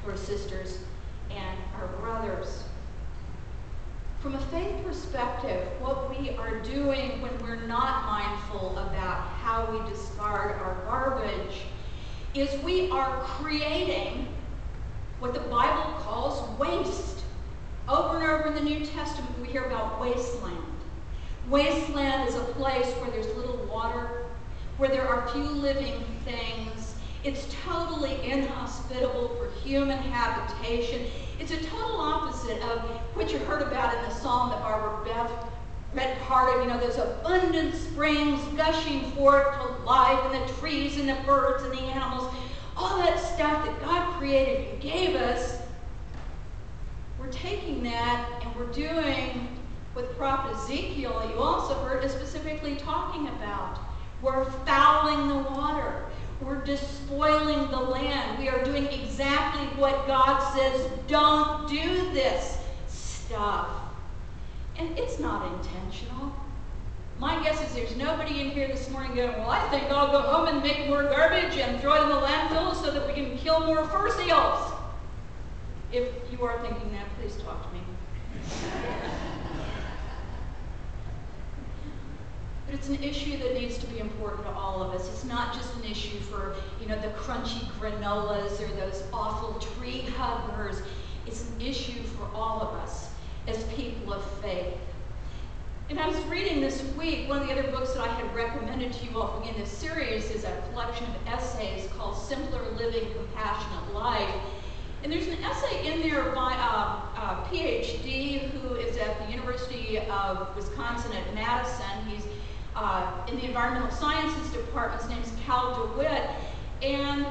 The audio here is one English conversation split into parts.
for sisters and our brothers. From a faith perspective, what we are doing when we're not mindful about how we discard our garbage is we are creating what the Bible calls waste. Over and over in the New Testament, we hear about wasteland. Wasteland is a place where there's little water, where there are few living things. It's totally inhospitable for human habitation. It's a total opposite of what you heard about in the psalm that Barbara Beth read part of. You know, those abundant springs gushing forth to life, and the trees and the birds and the animals, all that stuff that God created and gave us. We're taking that and we're doing what Prophet Ezekiel, you also heard, is specifically talking about. We're fouling the water. We're despoiling the land. We are doing exactly what God says, don't do this stuff. And it's not intentional. My guess is there's nobody in here this morning going, well, I think I'll go home and make more garbage and throw it in the landfill so that we can kill more fur seals. If you are thinking that, please talk to me. But it's an issue that needs to be important to all of us. It's not just an issue for, the crunchy granolas or those awful tree huggers. It's an issue for all of us as people of faith. And I was reading this week, one of the other books that I had recommended to you all in this series is a collection of essays called Simpler Living, Compassionate Life. And there's an essay in there by a PhD who is at the University of Wisconsin at Madison. He's in the Environmental Sciences Department. His name is Cal DeWitt. And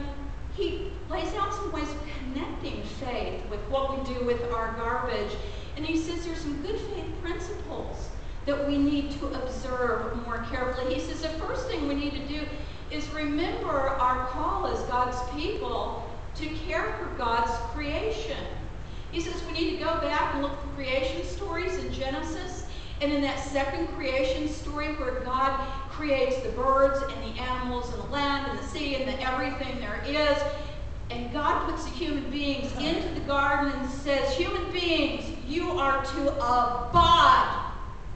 he lays out some ways of connecting faith with what we do with our garbage. And he says there's some good faith principles that we need to observe more carefully. He says the first thing we need to do is remember our call as God's people to care for God's creation. He says we need to go back and look at the creation stories in Genesis, and in that second creation story where God creates the birds and the animals and the land and the sea and the everything there is, and God puts the human beings into the garden and says, human beings, you are to abide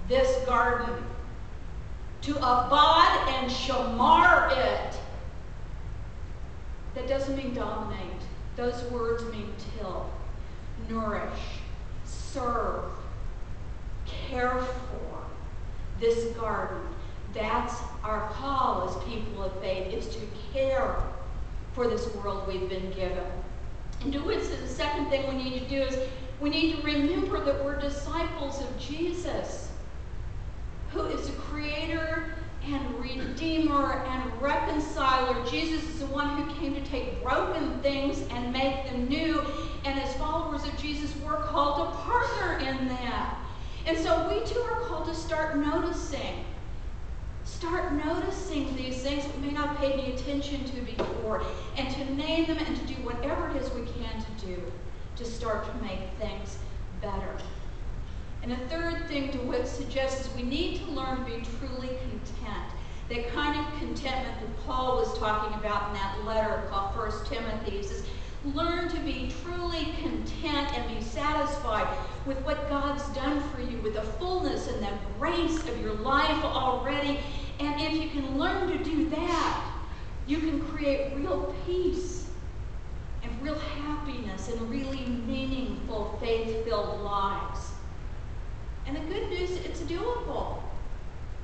this garden. To abide and shamar it. That doesn't mean dominate. Those words mean till, nourish, serve, care for this garden. That's our call as people of faith, is to care for this world we've been given. And the second thing we need to do is we need to remember that we're disciples of Jesus, who is the creator and redeemer and reconciler. Jesus is the one who came to take broken things and make them new. And as followers of Jesus, we're called to partner in that. And so we too are called to start noticing these things that we may not have paid any attention to before, and to name them and to do whatever it is we can to do to start to make things better. And the third thing DeWitt suggests is we need to learn to be truly content. That kind of contentment that Paul was talking about in that letter called 1 Timothy. He says, learn to be truly content and be satisfied with what God's done for you, with the fullness and the grace of your life already. And if you can learn to do that, you can create real peace and real happiness and really meaningful, faith-filled lives. And the good news, it's doable.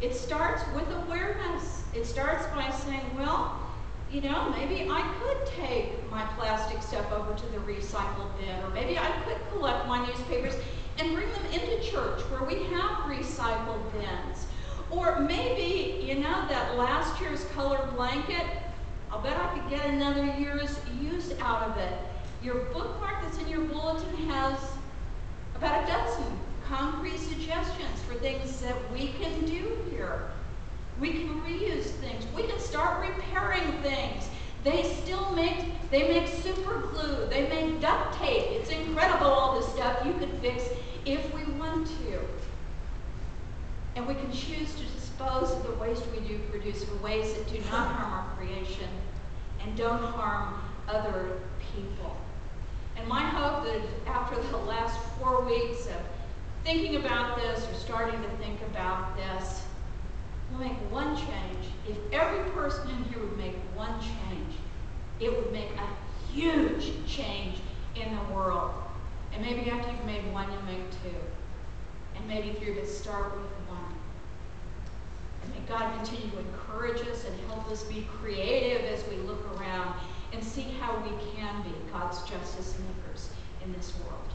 It starts with awareness. It starts by saying, well, maybe I could take my plastic stuff over to the recycle bin, or maybe I could collect my newspapers and bring them into church where we have recycle bins. Or maybe, that last year's colored blanket, I'll bet I could get another year's use out of it. Your bookmark that's in your bulletin has about a dozen concrete suggestions for things that we can do here. We can reuse things. We can start repairing things. They make super glue. They make duct tape. It's incredible all the stuff you could fix if we want to. And we can choose to dispose of the waste we do produce in ways that do not harm our creation and don't harm other people. And my that after the last 4 weeks of thinking about this or starting to think about this, we'll make one change. If every person in here would make one change, it would make a huge change in the world. And maybe after you've made one, you'll make two. And maybe if you're to start with one. And may God continue to encourage us and help us be creative as we look around and see how we can be God's justice makers in this world.